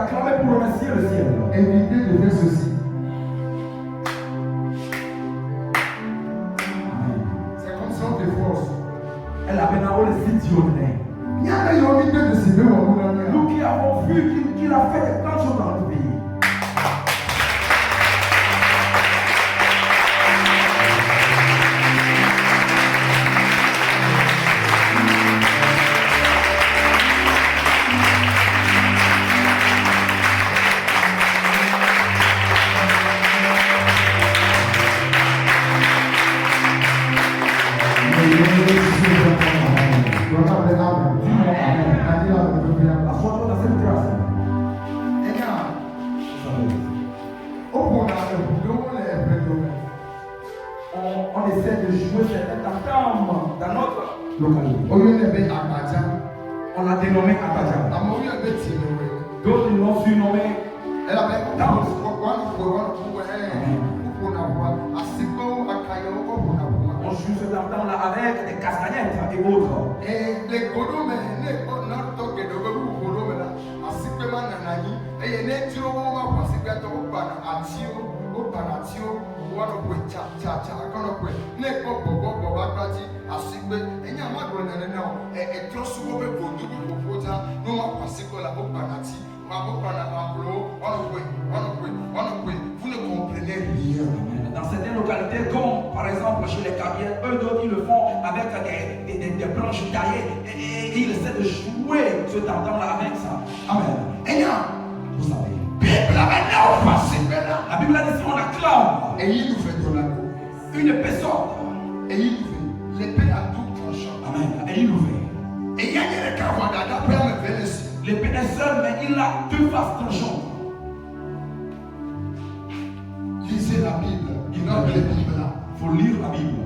d'acclamer pour remercier le ciel. Évitez de faire ceci. C'est comme ça on te force. Elle a bien le Zidione. Il y a des gens qui te décident de voir. Nous qui avons vu qu'il a fait de grandes choses dans notre pays. On essaie de jouer cette entame dans notre localité. On l'a dénommé Abaja. D'autres l'ont surnommé danse. On joue cette entame là avec des castagnettes et autres. Vous ne comprenez rien. Dans certaines localités, comme par exemple chez les Kabyles, eux d'autres ils le font avec des branches taillées et ils essaient de jouer ce tam-tam là avec ça. Amen. Vous savez. La Bible a dit si on acclame une épée sorte. L'épée à double tranchant. Amen. Et il ouvre. Et il y a des cavadades après me faire ici. L'épée est seule, mais il a deux faces tranchantes. Lisez la Bible. Il n'a pas la Bible là. Il faut lire la Bible.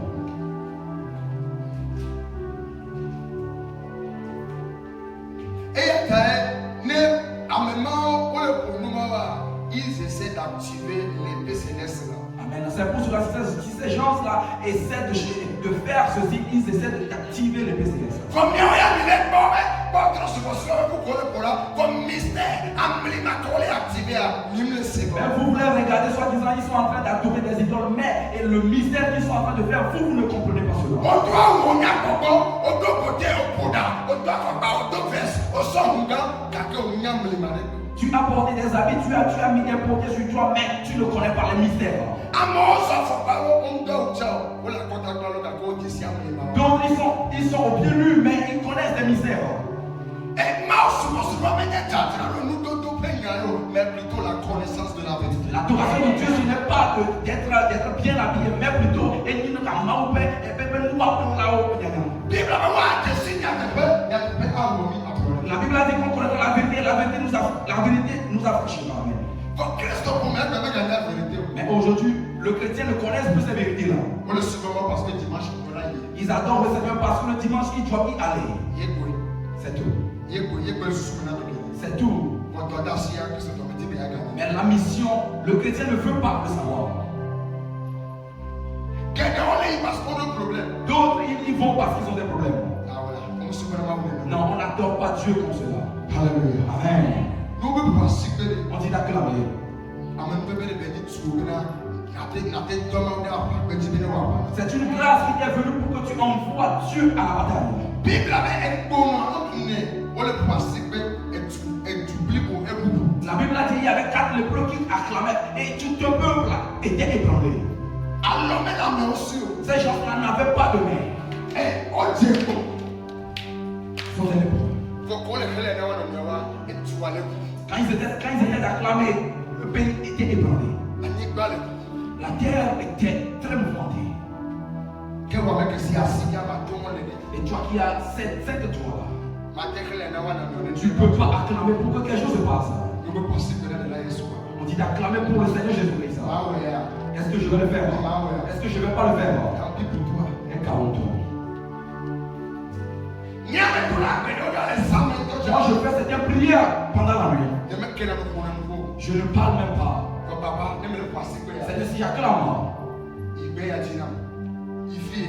Et ils essaient d'activer l'épée céleste là. Amen. C'est pour cela que ces gens-là essaient de faire ceci, ils essaient d'activer l'épée céleste. Comme mystère activé à Mais vous voulez regarder, soi-disant, ils sont en train d'adorer des idoles, mais et le mystère qu'ils sont en train de faire, vous ne comprenez pas cela. Tu as porté des habits, tu as mis des portés sur toi, mais tu ne connais pas les mystères. Donc ils sont au pied nu, mais ils connaissent des mystères. Mais plutôt la connaissance de la vérité. L'adoration de Dieu, ce n'est pas d'être bien habillé, mais plutôt la Bible a dit qu'on connaît la vérité, la vérité nous affranchit. Mais aujourd'hui, le chrétien ne connaît plus ces vérités-là. Ils adorent le Seigneur parce que le dimanche, il doit y aller. C'est tout. C'est tout. Mais la mission, le chrétien ne veut pas le savoir. D'autres, ils y vont parce qu'ils ont des problèmes. Non, on n'adore pas Dieu comme cela. Alléluia. Amen. On dit d'acclamer. C'est une grâce qui est venue pour que tu envoies Dieu à la bataille. La Bible a dit qu'il y avait 4 lépreux qui acclamaient et tout le peuple était ébranlé. Ces gens-là n'avaient pas de main. Sont des lépreux. Quand ils étaient acclamés, le pays était ébranlé. La terre était très mouvementée. Et toi qui as cette toit-là, tu ne peux pas acclamer pour que quelque chose se passe. On dit d'acclamer pour le Seigneur Jésus-Christ. Est-ce que je vais le faire? Est-ce que je ne vais pas le faire? Et calme-toi. Moi je fais cette prière pendant la nuit. Je ne parle même pas. C'est si j'acclame.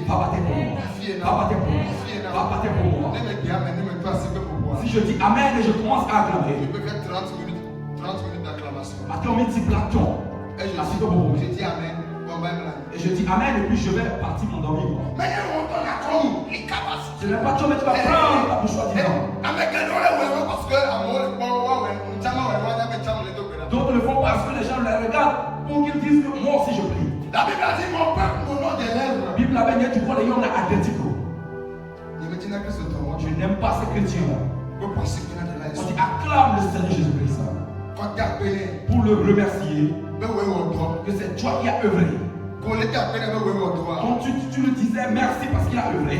Papa t'es pour moi. Papa t'es pour moi. Papa t'es pour moi. Si je dis Amen et je commence à acclamer, 30 minutes d'acclamation. Après, on met multiplication. Et je dis Amen. Et je dis Amen et puis je vais partir m'endormir. Mais je n'ai pas de mais tu vas prendre ta bouche d'autres le font parce que les gens les regardent pour qu'ils disent que moi aussi je prie. La Bible a dit mon peuple, mon nom des lèvres. La Bible a dit tu vois les gens identiques. Je n'aime pas ces chrétiens-là. On dit acclame le Seigneur Jésus-Christ pour le remercier que c'est toi qui as œuvré. Quand tu le disais merci parce qu'il a œuvré,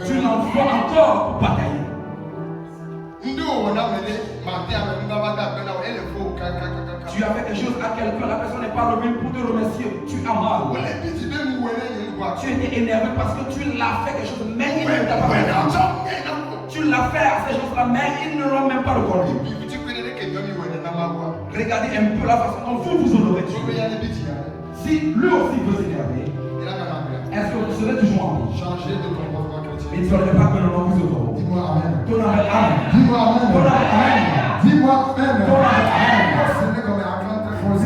tu l'envoies encore pour batailler. Tu as fait quelque chose à quelqu'un, la personne n'est pas revenue pour te remercier, tu as mal. Tu étais énervé parce que tu l'as fait quelque chose, mais il ne t'a pas fait. Tu l'as fait à ces choses-là, mais ils ne l'ont même pas reconnu. Regardez un peu la façon dont vous honorez Dieu. Si lui aussi veut s'énerver, est-ce que vous serez toujours en vie? Changer de comportement chrétien. Il ne faudrait pas que l'on vous autres. Dis-moi Amen. Dis-moi Amen. Dis-moi Amen. Dis-moi Amen. Amen. Ce n'est comme un grand très fort.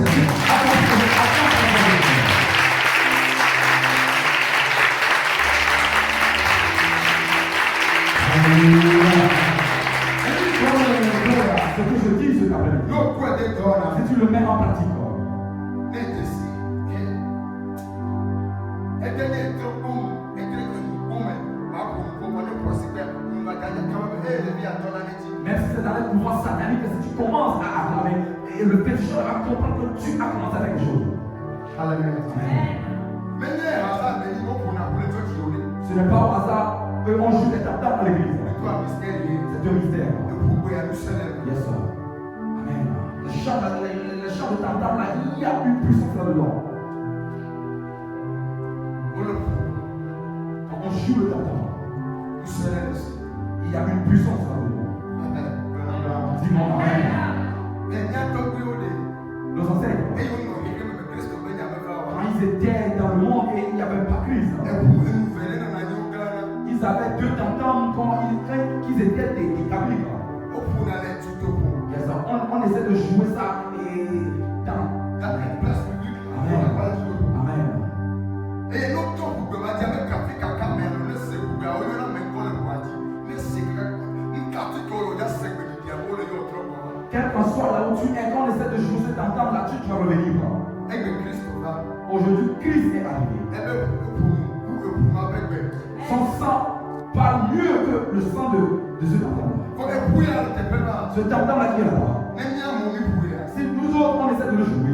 Ce que je dis cet après-midi, si tu le mets en pratique, même si c'est dans le pouvoir satanique, si tu commences à acclamer, et le pécheur va comprendre que tu as commencé avec quelque chose. Alléluia. Ce n'est pas au hasard qu'on joue des tam à l'église. C'est un mystère. Yes, sir. Amen. Le chant de tam-tam là, il y a une puissance là-dedans. Quand on joue le tam-tam, il y a une puissance là-dedans. Dis-moi Amen. Nos ancêtres, quand ils étaient dans le monde et il n'y avait pas Christ, ils avaient deux tam-tams quand ils étaient établis. On essaie de jouer ça et dans la place publique. Amen. Et l'autre pour que ma diamètre café caca mais le c'est pour gars on a même pas le boîtier. Mais c'est que une carte que on a 5 minutes diable le yo trop. Quel qu'en soit là où tu es, quand on essaie de jouer cet entente là, tu vas revenir. Et que Christ va. Aujourd'hui, Christ est arrivé. Et bien pour avec son sang parle mieux que le sang de ce entente. Ce entente là qui est là-bas. Si nous autres on essaie de le jouer,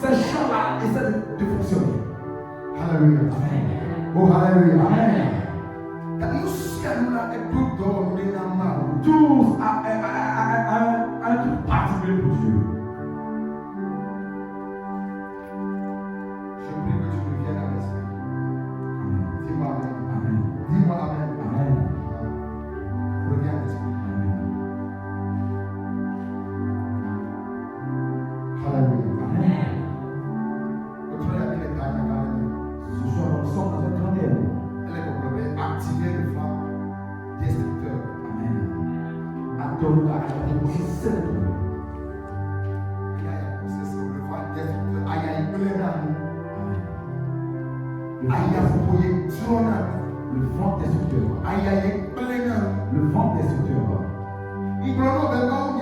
ces chants-là essaient de fonctionner. Alléluia. Amen. Oh, alléluia. Amen. Tous un truc particulier pour Dieu. Je prie que tu reviennes à l'esprit. Dis-moi Amen. Amen. Dis-moi Amen. Amen. Reviens à l'esprit. Alléluia. Amen. Notre ami est à la Ce soir, nous sommes dans un grand thème. elle est complètement activée de femme destructeur. Amen. Adonne à la démocratie. Il y a un processus de femme destructeur. Il y a une pleine Le vent destructeur. Le vent destructeur.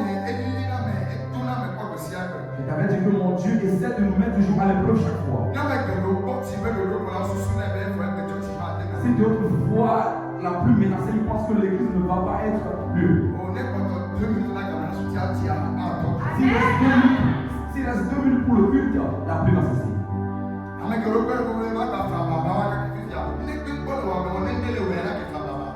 Je t'avais dit que mon Dieu essaie de nous mettre toujours à l'épreuve chaque fois. Si d'autres fois la plus menacée, ils pensent que l'église ne va pas être mieux. S'il reste 2 minutes pour le culte, la pluie va cesser.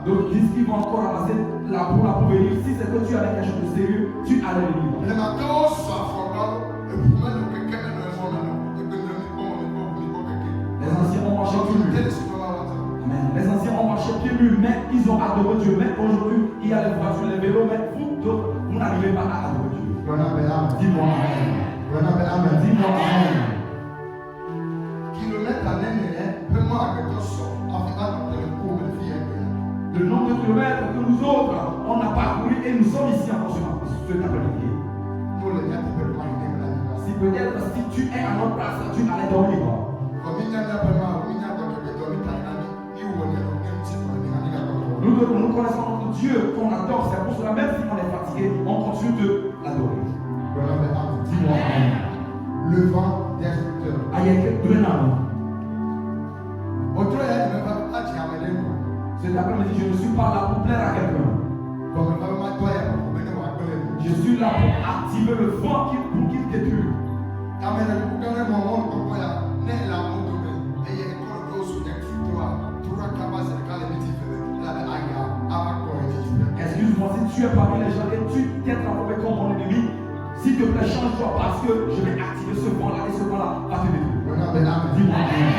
Donc disent qu'ils vont encore ramasser la boule pour venir. Si c'est que tu as quelque chose de sérieux, tu as les livres. Les anciens ont marché pieds nus. Amen. Les anciens ont marché pieds nus, mais ils ont adoré Dieu. Mais aujourd'hui, il y a les voitures, les vélos, mais vous n'arrivez pas à adorer Dieu. Dis-moi Amen. Dis-moi Amen. Le nombre de kilomètres que nous autres, on a parcouru et nous sommes ici encore ce matin. ce après-midi. Si peut-être si tu es à notre place, tu allais dormir. Nous connaissons notre Dieu qu'on adore, c'est pour cela même si on est fatigué, on continue de l'adorer. Dis-moi Amen. Le vent destructeur. Cet après-midi, je ne suis pas là pour plaire à quelqu'un. Je suis là pour activer le vent pour qu'il te tue. Excuse-moi si tu es parmi les gens et tu t'es transformé comme mon ennemi. S'il te plaît, change-toi parce que je vais activer ce vent-là et ce vent-là va te détruire. Dis-moi Amen.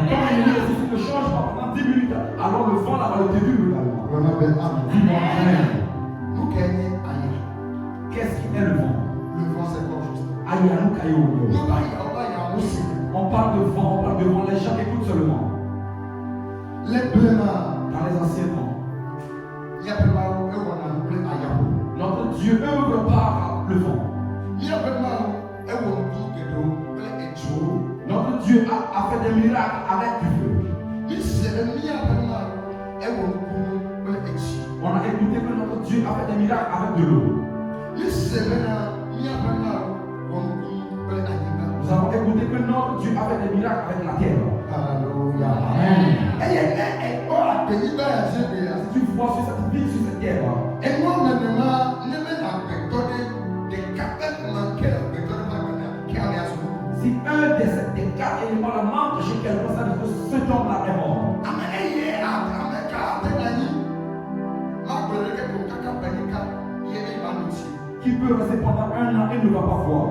Quand l'ennemi si tu ne changes pas pendant 10 minutes, alors le vent là va le détruire également. Dis-moi Amen. Qu'est-ce qui est le vent? Le vent, c'est quoi juste? On parle de vent, on parle de vent, les gens écoutent seulement. Les blémas. Dans les anciens temps, Il y a pas notre Dieu œuvre par le vent. Notre Dieu a fait des miracles avec du feu. On a écouté que notre Dieu a fait des miracles avec de l'eau. Nous avons écouté que notre Dieu a fait des miracles avec la terre. Alléluia. Amen. Si Tu vois sur cette ville, sur cette terre. Si un des 4 éléments manque chez quelqu'un, ça veut dire que cet homme-là est mort. Qui peut rester pendant 1 an et ne va pas voir.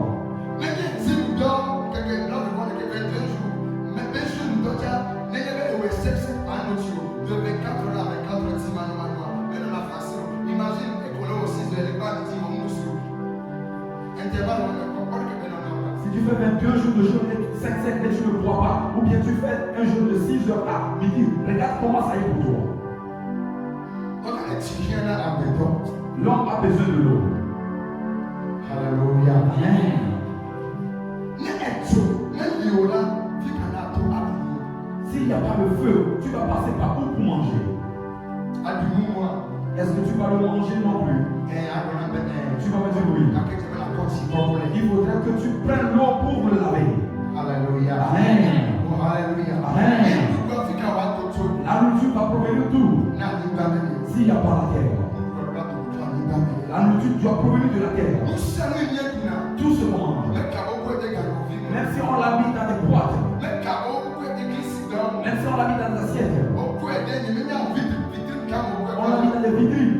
Si tu fais 22 jours de jeûne et 5 et tu ne bois pas, ou bien tu fais un jeûne de 6 heures à midi, regarde comment ça est pour toi. L'homme a besoin de l'eau. Alléluia. Amen. S'il n'y a pas de feu, tu vas passer par où pour manger? Est-ce que tu vas le manger non plus? Tu vas me dire oui. Il faudrait que tu prennes l'eau pour le laver. Alléluia. Amen. Alléluia. Amen. La nourriture va provenir d'où? S'il n'y a pas la terre. La nourriture doit provenir de la terre. Tout ce qu'on mange. Même si on l'a mis dans des boîtes. Même si on l'a mis dans des assiettes. On l'a mis dans des vitrines.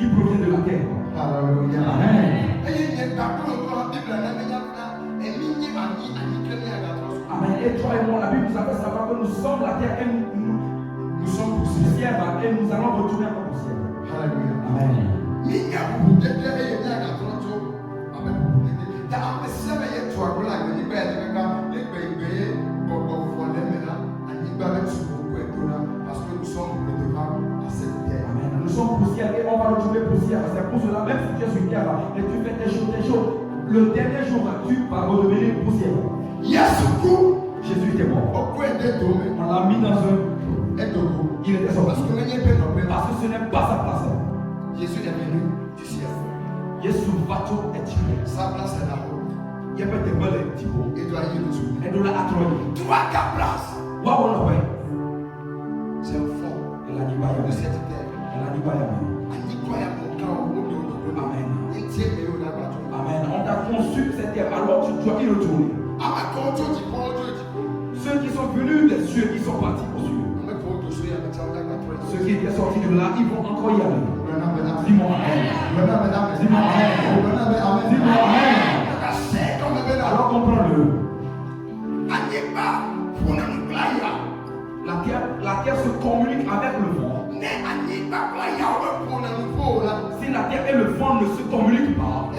Il provient de la terre. Alléluia. Amen. Amen. Et toi et moi, la Bible nous a fait savoir que nous sommes la terre et nous sommes poussière et nous allons retourner à la poussière. Alléluia. Amen. Nous sommes poussière et on va retrouver poussière. C'est pour cela, même si tu es sur terre et tu fais tes choses, le dernier jour, tu vas redevenir poussière. Jésus était mort. On l'a mis dans un. Il était sorti. Parce que ce n'est pas sa place. Jésus est venu du ciel. Yesu vato etiwe. Sa place est là-haut. Il y a pas de belle tipo. Il doit y aller dessus. Et de la atroni. Toi, ta place. Waouh, non, ouais. C'est un fond Elle a dit baya. de cette terre. Elle a dit baya. Amen. Amen. On t'a conçu cette terre, alors tu dois y retourner. Ceux qui sont venus des cieux, ils sont partis aux cieux. Ceux qui étaient sortis de là, ils vont encore y aller. Dis-moi Amen. Dis-moi Amen. Dis-moi Amen. Alors comprends-le. La terre se communique avec le vent. Si la terre et le vent ne se communiquent pas,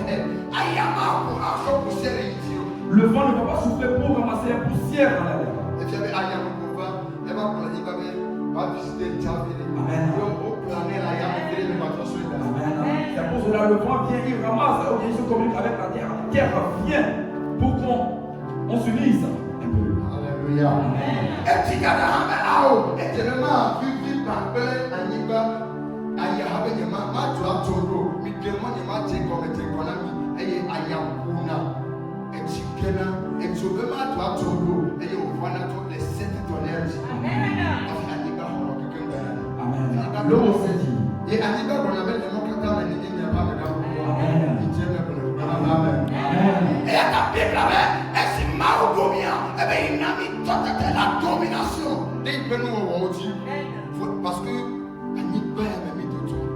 Le vent ne va pas souffler pour ramasser la poussière dans l'air. Et tu avais Aya Mokova, elle va pour la Nibabé, va visiter le Tchaville. Amen. Au plané, la Yamé, le bateau sur la. Amen. C'est pour cela le vent vient, il ramasse, il se communique avec la terre. La terre vient pour qu'on s'unisse un peu. Alléluia. Et tu as là, et tu as là, vu par Belé, Aniba, Aya Habéma, Matua Toro, Mikema, Yamate, comme tu connais, et Aya Puna. Et tu connais, et tu veux Matua Toro, et au point à toutes les 7 tonnerres. Aniba, Amen. L'eau s'est dit. Et Aniba, on avait le mot que tu as dit, il n'y a pas de temps. Amen. Amen. Et à ta Bible, elle s'est marre au bien. Eh bien, il n'a mis toute la domination. Et il peut nous avoir dit. Parce que Aniba a mis tout.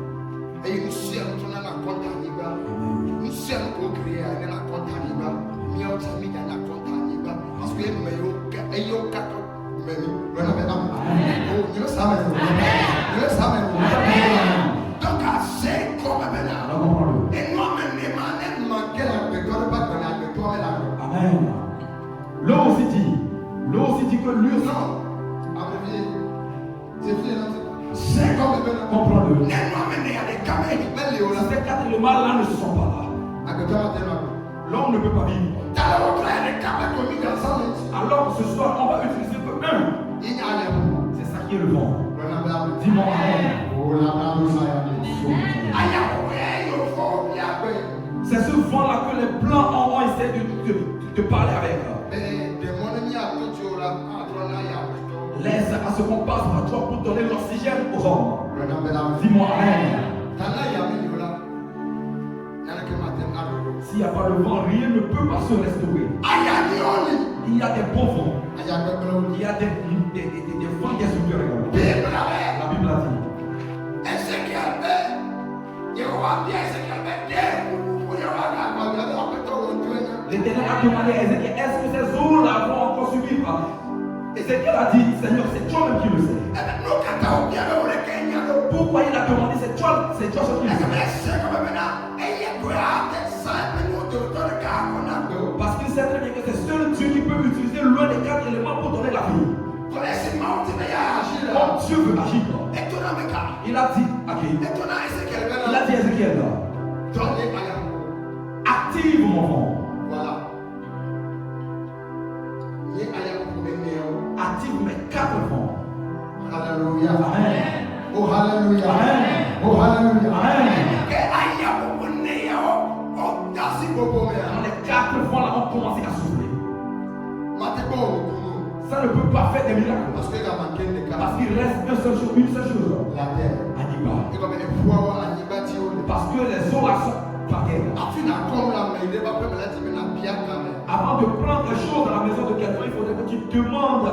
Et nous sommes dans la compte Aniba. Nous sommes pour créer un compte Aniba. Nous sommes mis dans la compte Aniba. Parce que nous avons 4 donc, c'est comme maintenant. Et nous-mêmes, Amen. L'eau aussi dit que lui aussi. C'est comme comprends-le. Ces 4 éléments là ne sont pas là. L'homme ne peut pas vivre. Alors ce soir, on va utiliser que un. C'est ça qui est le vent. Dis-moi Amen. C'est ce vent-là que les blancs ont essayé de parler avec. Laisse à ce qu'on passe par toi pour donner l'oxygène aux hommes. Dis-moi Amen. S'il n'y a pas de vent, rien ne peut pas se restaurer. Il y a des bons vents. Il y a des vents destructeurs également. La Bible a dit. L'Éternel a demandé à Ézéchiel, est-ce que ces eaux-là vont encore survivre? Ézéchiel a dit, Seigneur, c'est toi-même qui le sais. Pourquoi il a demandé, c'est toi qui le sais? Parce qu'il sait très bien que c'est seul Dieu qui peut utiliser l'un des 4 éléments pour donner la vie. Comme Dieu veut agir. Il a dit, il a dit à Ézéchiel, active mon vent. Voilà. Active mes 4 vents. Alléluia. Amen. Oh, Alléluia. Amen. Oh, Alléluia. Amen. Dans les 4 vents là ont commencé à souffler. Ça ne peut pas faire des miracles. Parce qu'il reste une seule chose. La terre. Aniba. Parce que les eaux là sont pareilles. Avant de prendre quelque chose dans la maison de quelqu'un, il faudrait que tu demandes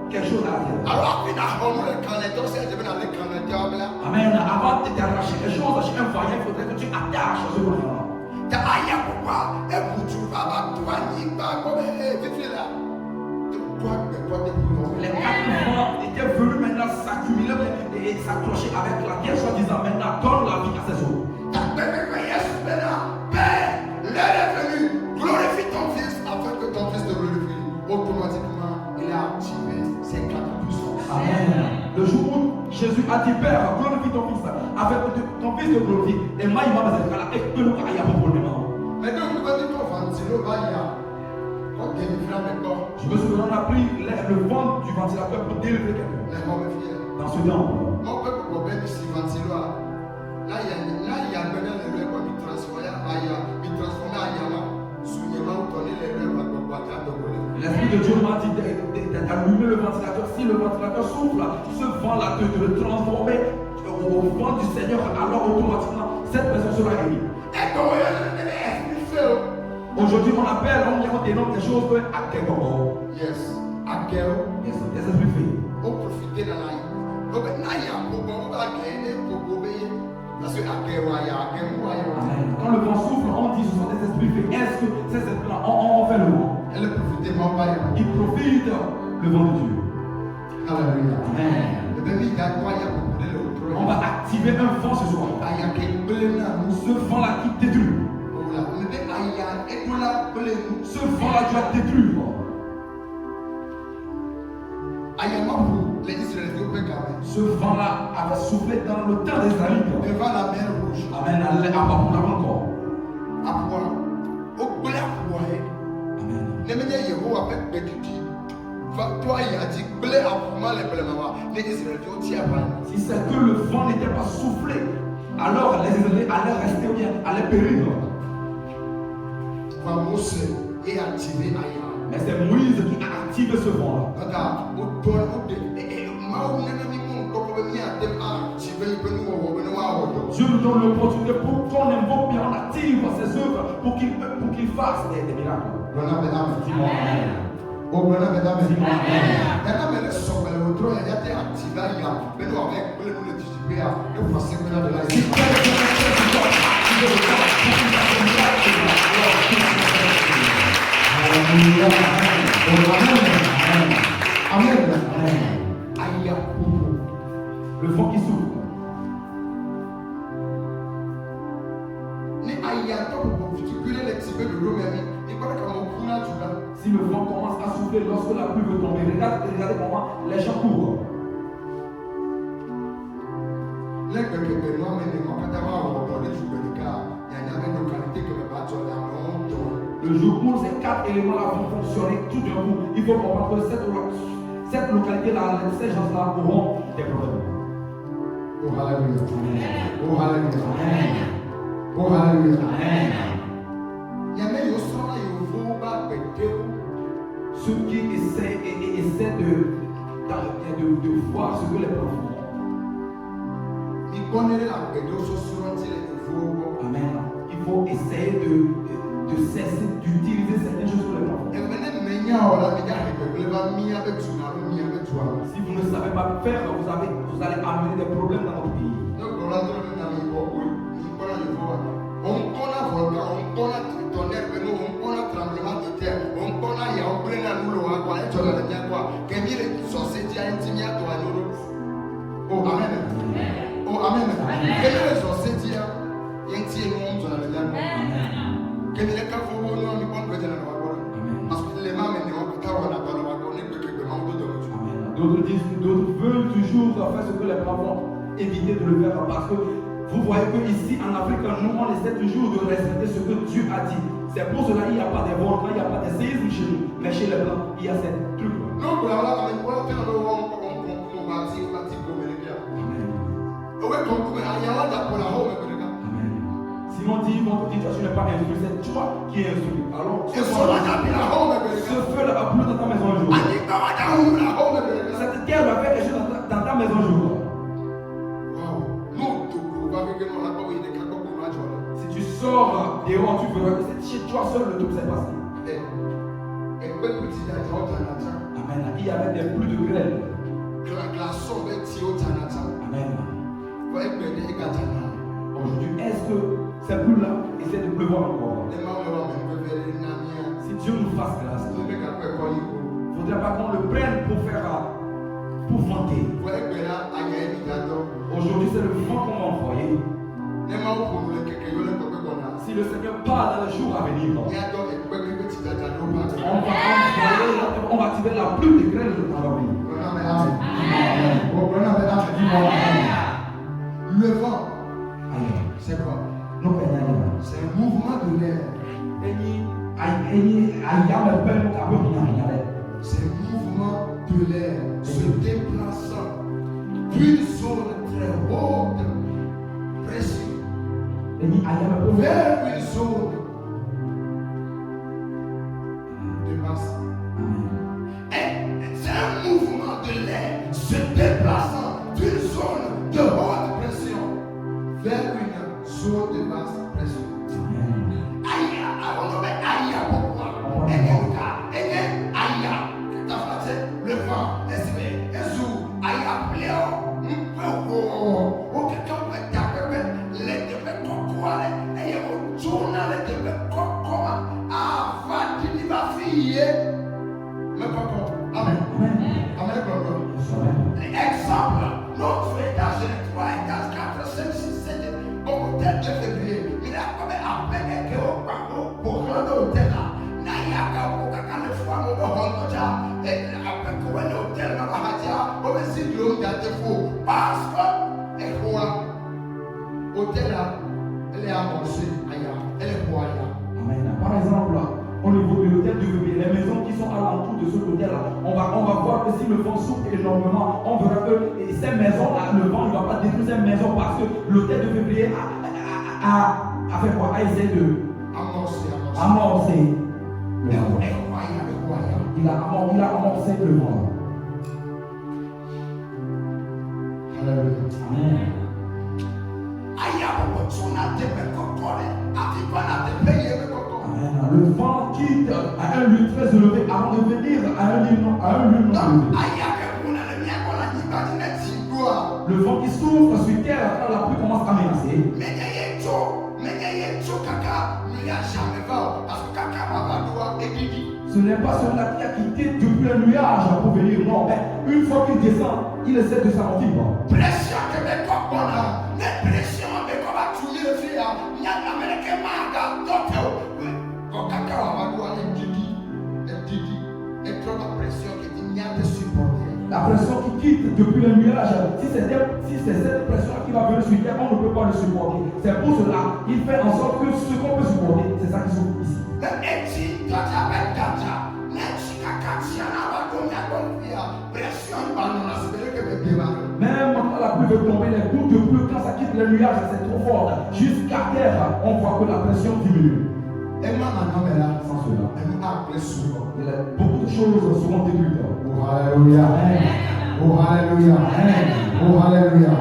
quelque chose à la terre. Amen. Avant de t'arracher quelque chose chez un voyant, il faudrait que tu attaches ce voyant. Les 4 vents étaient venus maintenant s'accumuler et s'accrocher avec la terre, soi-disant maintenant donne la vie à ces eaux. L'heure est venue, glorifie ton fils afin que ton fils te glorifie. Automatiquement, il a activé ses 4 puissances. Amen. Le jour où Jésus a dit, Père, glorifie ton fils afin que ton fils te glorifie. Et moi, il m'a dit, et que nous ayons un problème. Mais donc, vous allez dire, ventilo, je me souviens, on a pris le vent du ventilateur pour délivrer quelqu'un. Dans ce temps. Mon peuple, problème, c'est ventilo. Là, il y a un peu de l'heure, il transforme à Yama. L'Esprit de Dieu m'a dit d'allumer le ventilateur. Si le ventilateur souffle, ce vent-là de le transformer au vent du Seigneur, alors automatiquement, cette personne sera guérie. Aujourd'hui, on appelle, on dénomme des choses comme Akegogo. Yes. Akeo. Yes, des esprits faits. On profite de la vie. Donc, là, il y a beaucoup de parce que quand le vent souffle, on dit que ce sont des esprits faits. Est-ce que ces esprits-là ont fait le vent? Ils profitent le vent de Dieu. Alléluia. Amen. On va activer un vent ce soir. Ce vent-là qui détruit. Ce vent-là doit détruire. Ce vent-là avait soufflé dans le temps des Israélites. Devant la mer rouge. Amen. À Babou encore. Amen. Si c'est que le vent n'était pas soufflé, alors les Israélites allaient rester ou bien allaient périr. Mais c'est Moïse qui a activé ce vent-là. Dieu nous donne l'opportunité pour qu'on invoque bien, on active ses œuvres pour qu'il fasse des miracles. Amen. Le vent qui souffle. Si le vent commence à souffler lorsque la pluie veut tomber, regardez comment les gens courent. Le jour où ces 4 éléments-là vont fonctionner tout d'un coup, il faut comprendre que cette localité-là, ces gens-là auront des problèmes. Oh hallelujah. Oh hallelujah. Oh hallelujah. Ceux qui essaient de voir ce que les prophètes font. Amen. Il faut essayer de cesser d'utiliser certaines choses pour les prophètes. Si vous ne savez pas faire, vous allez amener des problèmes dans votre pays. Oh amen. Oh amen. D'autres veulent toujours faire ce que les parents vont éviter de le faire parce que vous voyez que ici en Afrique, nous on essaie toujours de respecter ce que Dieu a dit. C'est pour cela qu'il n'y a pas de volcans, il n'y a pas de séisme chez nous. Mais chez les blancs, il y a ces trucs. Simon dit, mon petit, tu n'es pas instruit, c'est toi qui es instruit. Alors, ce feu-là a plu dans ta maison un jour. Cette terre va faire quelque chose dans ta maison un jour. Si tu sors dehors, tu verras que c'est chez toi seul le truc s'est passé. Amen. Il y avait des pluies de grêle. Amen. Aujourd'hui, est-ce que ces pluies-là essaient de pleuvoir encore? Si Dieu nous fasse grâce, il ne faudrait pas qu'on le prenne pour vanter. Aujourd'hui, c'est le vent qu'on va envoyer. Si le Seigneur parle dans les jours à venir, on va activer la pluie de grêle dans la vie. Le vent, c'est quoi? C'est un mouvement de l'air. C'est un mouvement de l'air se déplaçant d'une zone très haute pression vers une zone de basse. C'est un mouvement de l'air se déplaçant d'une zone de haute pression vers une zone de basse pression. Le vent, exemple, notre étage 3, étage 4, 5, 6, 7, au hôtel de février, il a quand même appelé quelqu'un pour rendre l'hôtel là. Amen. Par exemple, au niveau de l'hôtel de Vébier, les maisons qui sont alentour de ce hôtel-là, on va voir que si le vent souffle énormément, on verra que ces maisons-là, le vent ne va pas détruire ces maisons parce que l'hôtel de Vébier a fait quoi? A essayé de amorcer le vent. Il a amorcé le vent. Amen. Le vent quitte à un lieu très élevé avant de venir à un lieu non élevé. Le vent qui souffle sur terre quand la pluie commence à menacer. Ce n'est pas celui-là qui a quitté depuis le nuage pour venir, non, mais une fois qu'il descend, il essaie de s'amortir. La pression qui quitte depuis le nuage, si c'est cette pression qui va venir sur terre, on ne peut pas le supporter. C'est pour cela qu'il fait en sorte que ce qu'on peut supporter, c'est ça qui se trouve ici. Même quand la pluie veut tomber, les gouttes de pluie, quand ça quitte le nuage, c'est trop fort. Jusqu'à terre, on voit que la pression diminue. Sans cela, beaucoup de choses seront détruites. Oh hallelujah. Oh hallelujah. Oh hallelujah.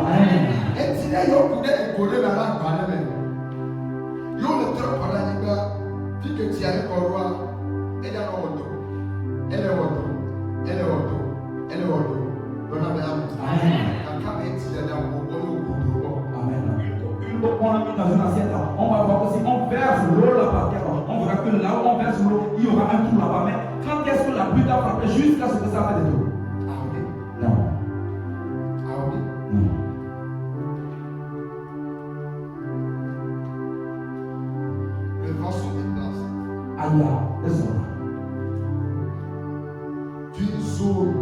On a mis dans une assiette, on va voir que si on verse l'eau là par terre, on verra que là où on verse l'eau, il y aura un trou là-bas. Mais quand est-ce que la pluie t'a frappé jusqu'à ce que ça fait des trous? Non. Non. Le vent se déplace. Aïe, descends. D'une zone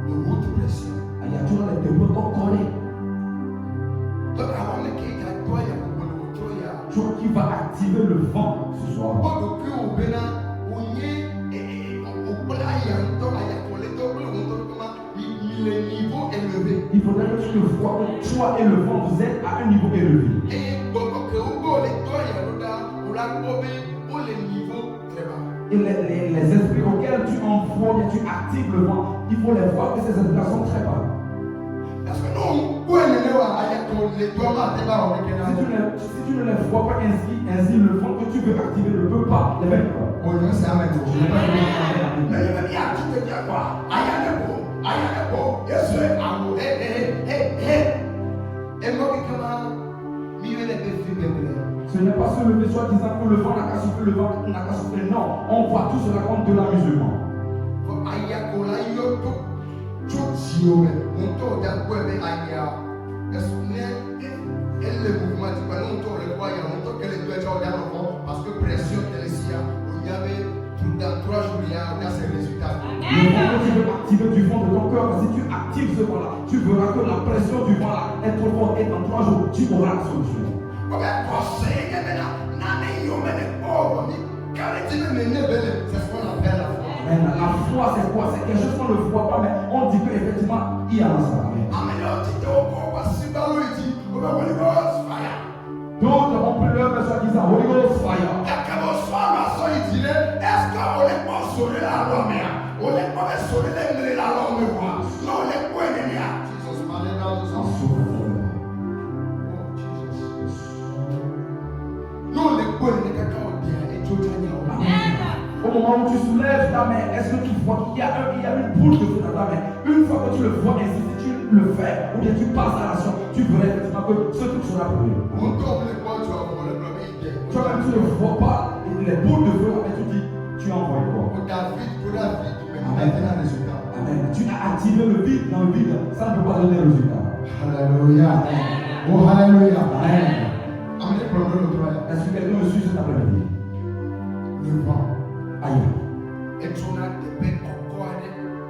de haute pression. Aïe, tu as les débris collés. Toi qui va activer le vent ce soir. Il faudrait que tu le vois que toi et le vent, vous êtes à un niveau élevé. Et les esprits auxquels tu envoies et tu actives le vent, il faut les voir que ces esprits sont très bas. Parce que non, si tu ne les vois pas ainsi le vent que tu veux activer ne peut pas les vaincre. Ce n'est pas ce lever soi-disant que le vent n'a qu'à souffler, le vent n'a qu'à souffler. Non, on voit tout cela comme de l'amusement. Parce que pression il y avait dans 3 jours, il y a ses résultats. Le vent que tu veux activer du fond de ton cœur, si tu actives ce vent-là, tu verras que la pression du vent-là est trop forte et dans 3 jours, tu auras la solution. La foi, c'est quoi? C'est quelque chose qu'on ne voit pas, mais on dit qu'effectivement, il y a ça. D'autres ont pris leur verset disant Holy Ghost fire. Au moment où tu soulèves ta main, est-ce que tu vois qu'il y a une boule de feu dans ta main? Une fois que tu le vois ainsi, si tu le fais, ou bien tu passes à l'action, tu verras effectivement que ce truc sera pour lui. Toi-même, tu ne vois pas les boules de feu, mais tu dis, tu envoies quoi? Amen. Tu as activé le vide dans le vide, ça ne peut pas donner le résultat. Alléluia. Oh, alléluia. Amen. Est-ce que quelqu'un me suit cet après-midi? Le vent. Aïe.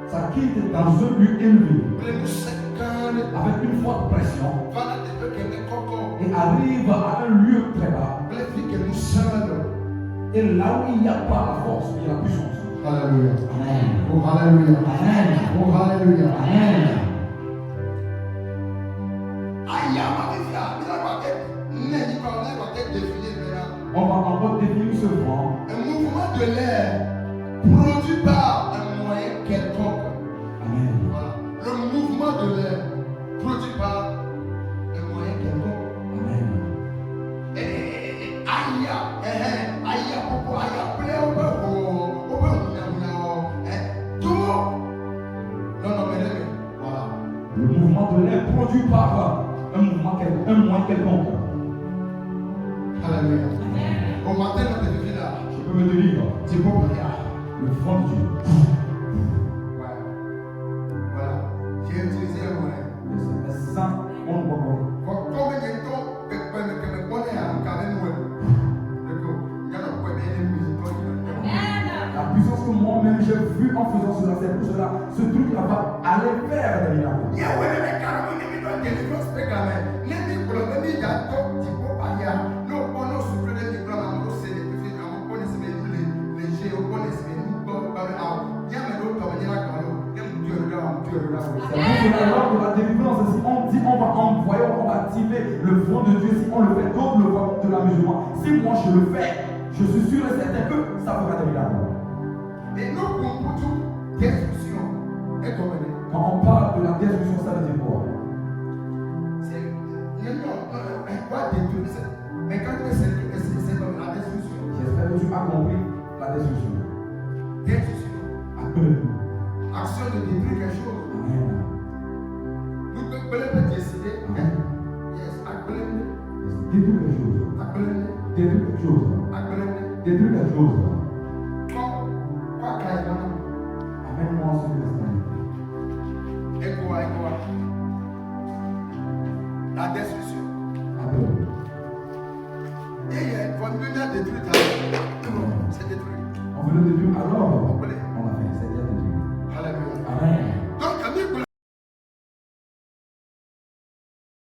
Ça quitte dans un lieu élevé avec une forte pression. et arrive à un lieu très bas. Et là où il n'y a pas la force, il y a la puissance. Alléluia. Amen. Oh, alléluia. Amen. Oh, alléluia. Amen. On va encore définir ce vent. Un mouvement de l'air produit par un moyen quelconque. Amen. Voilà. Le mouvement de l'air produit par un moyen quelconque. Amen. Le mouvement de l'air produit par un mouvement quelconque, un moyen quelconque. Alléluia. Au matin, dans tes vies là, Je peux me dire, tu peux prier. le vent de Dieu. Ouais. Voilà. J'ai utilisé un moyen. Les saints ont le bon. Combien de temps que me connais à Cameroun? D'accord. Il y a un point bien La puissance que moi-même j'ai vue en faisant cela, c'est pour cela, ce truc-là va aller faire des miracles. C'est pour cela, lors de la délivrance, si on dit on va envoyer, on va activer le vent de Dieu, si on le fait, d'autres le voient de la musulmane. Si moi je le fais, je suis sûr et certain que ça fera des miracles. Et nous, pour toute destruction, Quand on parle de la destruction, ça veut dire quoi? c'est quoi détruire? Mais quand tu c'est comme la destruction. J'espère que tu as compris la destruction. Destruction. Appelle-nous. Action de détruire quelque chose. Amen. Nous pouvons décider. Amen. Yes, appelez-nous. Détruire quelque chose. Appelez-nous. Détruire quelque chose. Appelez-nous. Détruire quelque chose. Quoi carrément? Amène-moi en ce instant. Et quoi? La destruction. Appelle-nous. Et il y a une détruite. C'est détruit. On veut le détruire alors.